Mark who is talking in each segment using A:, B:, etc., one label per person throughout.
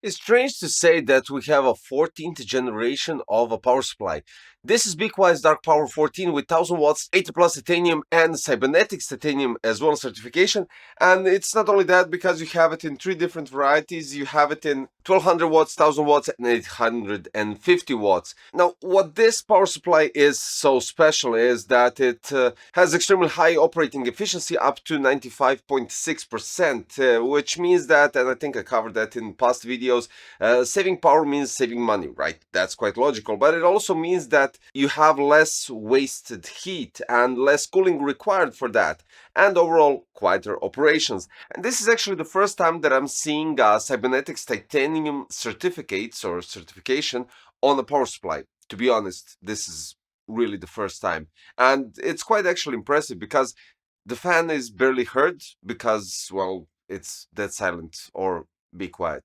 A: It's strange to say that we have a 14th generation of a power supply. This is BeQuiet's Dark Power 14 with 1000 watts, 80 plus titanium and cybernetics titanium as well certification. And it's not only that, because you have it in three different varieties. You have it in 1200 watts, 1000 watts and 850 watts. Now, what this power supply is so special is that it has extremely high operating efficiency up to 95.6%, which means that, and I think I covered that in past videos, saving power means saving money, right? That's quite logical, but it also means that you have less wasted heat and less cooling required for that, and overall quieter operations. And this is actually the first time that I'm seeing cybernetics titanium certificates or certification on a power supply. To be honest, this is really the first time, and it's quite actually impressive because the fan is barely heard because, well, it's dead silent or be quiet.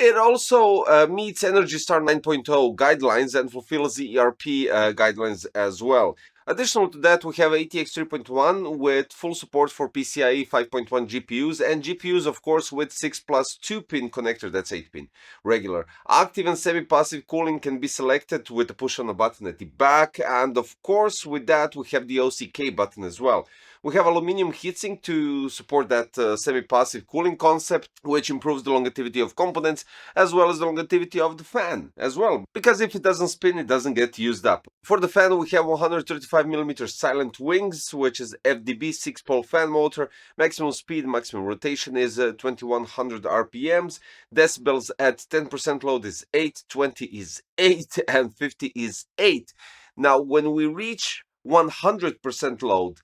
A: It also meets Energy Star 9.0 guidelines and fulfills the ERP guidelines as well. Additional to that, we have ATX 3.1 with full support for PCIe 5.1 GPUs, and GPUs, of course, with 6 plus 2 pin connector, that's 8 pin, regular. Active and semi-passive cooling can be selected with a push on a button at the back, and of course, with that, we have the OCK button as well. We have aluminum heatsink to support that semi-passive cooling concept, which improves the longevity of components as well as the longevity of the fan as well, because if it doesn't spin, it doesn't get used up. For the fan, we have 135mm silent wings, which is FDB 6-pole fan motor. Maximum speed, maximum rotation is 2100 RPMs. Decibels at 10% load is 8, 20 is 8, and 50 is 8. Now, when we reach 100% load,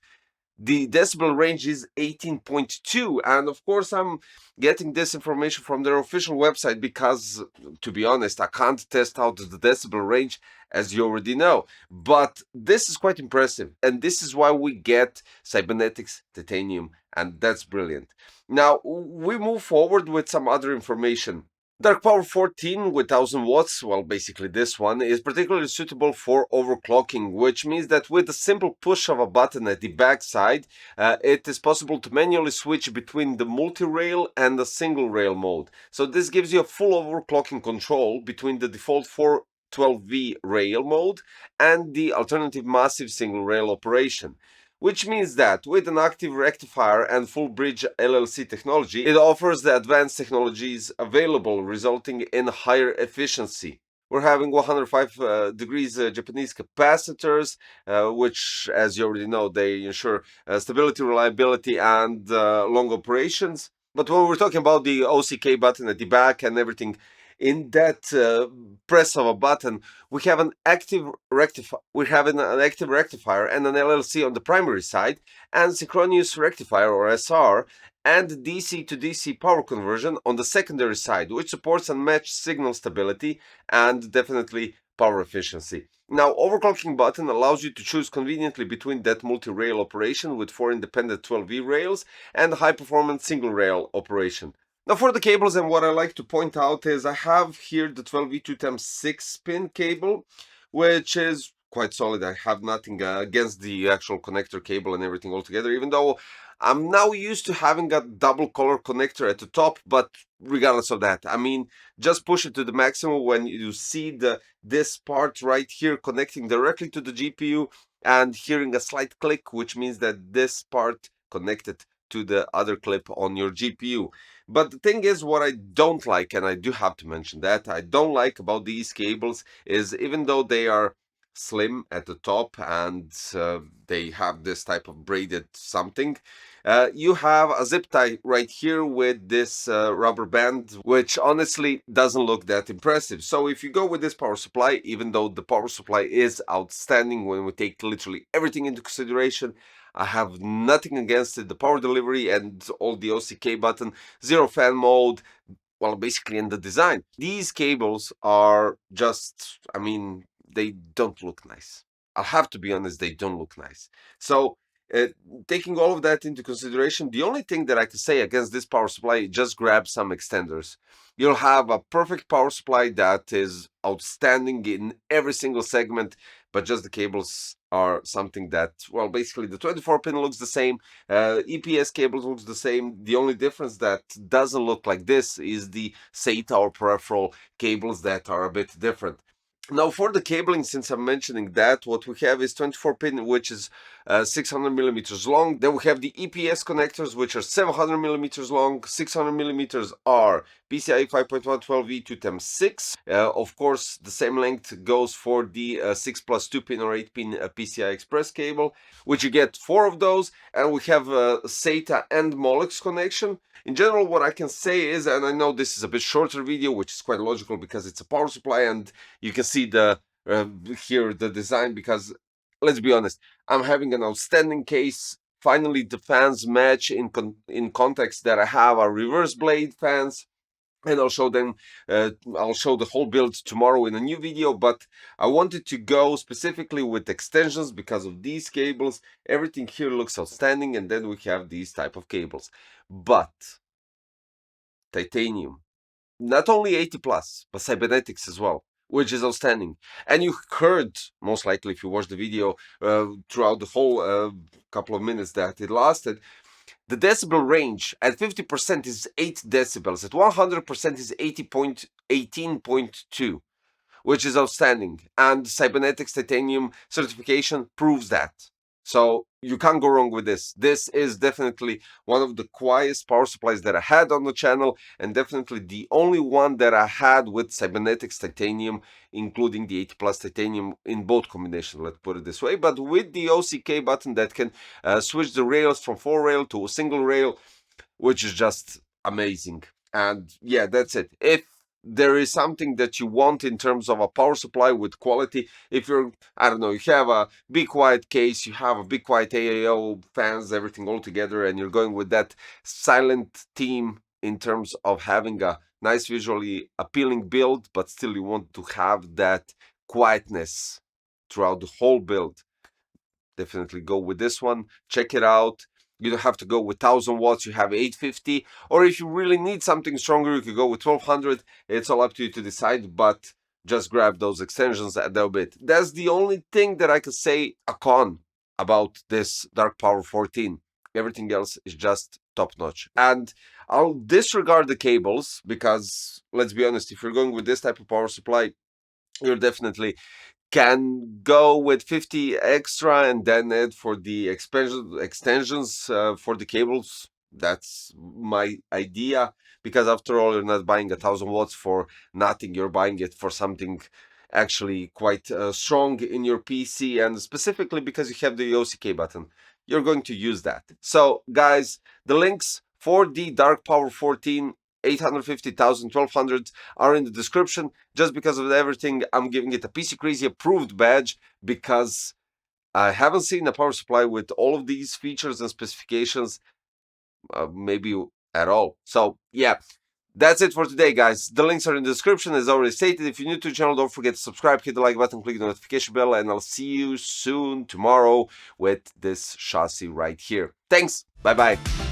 A: the decibel range is 18.2, and of course I'm getting this information from their official website because, to be honest, I can't test out the decibel range, as you already know, but this is quite impressive, and this is why we get cybernetics titanium, and that's brilliant. Now we move forward with some other information. Dark Power 14 with 1000 watts, well, basically this one, is particularly suitable for overclocking, which means that with a simple push of a button at the back side, it is possible to manually switch between the multi-rail and the single-rail mode. So this gives you a full overclocking control between the default 412V rail mode and the alternative massive single-rail operation. Which means that with an active rectifier and full bridge LLC technology, it offers the advanced technologies available, resulting in higher efficiency. We're having 105 degrees Japanese capacitors, which, as you already know, they ensure stability, reliability, and long operations. But when we're talking about the OCK button at the back and everything, in that press of a button, we have an active rectifier. We have an active rectifier and an LLC on the primary side, and synchronous rectifier or SR, and DC to DC power conversion on the secondary side, which supports unmatched signal stability and definitely power efficiency. Now, overclocking button allows you to choose conveniently between that multi-rail operation with 4 independent 12V rails and high performance single rail operation. Now for the cables, and what I like to point out is I have here the 12V2 6 pin cable, which is quite solid. I have nothing against the actual connector cable and everything altogether, even though I'm now used to having a double color connector at the top, but regardless of that, I mean, just push it to the maximum when you see this part right here connecting directly to the GPU and hearing a slight click, which means that this part connected to the other clip on your GPU. But the thing is, what I don't like, and I do have to mention that, I don't like about these cables is even though they are slim at the top and they have this type of braided something, you have a zip tie right here with this rubber band, which honestly doesn't look that impressive. So if you go with this power supply, even though the power supply is outstanding when we take literally everything into consideration, I have nothing against it. The power delivery and all the OCK button, zero fan mode, well, basically in the design. These cables are just, I mean, they don't look nice. I'll have to be honest, they don't look nice. So, uh, taking all of that into consideration, the only thing that I can say against this power supply, just grab some extenders. You'll have a perfect power supply that is outstanding in every single segment, but just the cables are something that, well, basically the 24 pin looks the same, EPS cable looks the same. The only difference that doesn't look like this is the SATA or peripheral cables that are a bit different. Now for the cabling, since I'm mentioning that, what we have is 24 pin, which is 600 millimeters long. Then we have the EPS connectors, which are 700 millimeters long. 600 millimeters are PCIe 5.112E to TEM6. Of course, the same length goes for the 6 plus 2 pin or 8 pin PCI Express cable, which you get 4 of those. And we have SATA and Molex connection. In general, what I can say is, and I know this is a bit shorter video, which is quite logical because it's a power supply, and you can see the here the design, because let's be honest, I'm having an outstanding case. Finally, the fans match in context that I have are reverse blade fans, and I'll show them. I'll show the whole build tomorrow in a new video. But I wanted to go specifically with extensions because of these cables. Everything here looks outstanding, and then we have these type of cables. But titanium, not only 80 plus, but cybernetics as well, which is outstanding. And you heard, most likely if you watched the video throughout the whole couple of minutes that it lasted, the decibel range at 50% is 8 decibels, at 100% is 18.2, which is outstanding. And Cybernetics Titanium certification proves that. So you can't go wrong with this. This is definitely one of the quietest power supplies that I had on the channel, and definitely the only one that I had with Cybernetics Titanium, including the 80 plus titanium in both combinations, let's put it this way. But with the OCK button that can switch the rails from 4-rail to a single rail, which is just amazing. And yeah, that's it. If there is something that you want in terms of a power supply with quality, if you're, I don't know, you have a BeQuiet case, you have a BeQuiet AAO fans, everything all together, and you're going with that silent theme in terms of having a nice visually appealing build, but still you want to have that quietness throughout the whole build, definitely go with this one. Check it out. You don't have to go with 1000 watts, you have 850, or if you really need something stronger, you could go with 1200. It's all up to you to decide, but just grab those extensions a little bit. That's the only thing that I can say a con about this Dark Power 14. Everything else is just top notch. And I'll disregard the cables because, let's be honest, if you're going with this type of power supply, you're definitely can go with 50 extra and then add for the extensions for the cables. That's my idea, because after all, you're not buying 1000 watts for nothing. You're buying it for something actually quite strong in your PC, and specifically because you have the OCK button, you're going to use that. So guys, the links for the Dark Power 14, 850,000, 1200 are in the description. Just because of everything, I'm giving it a PC Crazy approved badge, because I haven't seen a power supply with all of these features and specifications, maybe at all. So yeah, that's it for today, guys. The links are in the description, as already stated. If you're new to the channel, don't forget to subscribe, hit the like button, click the notification bell, and I'll see you soon tomorrow with this chassis right here. Thanks. Bye-bye.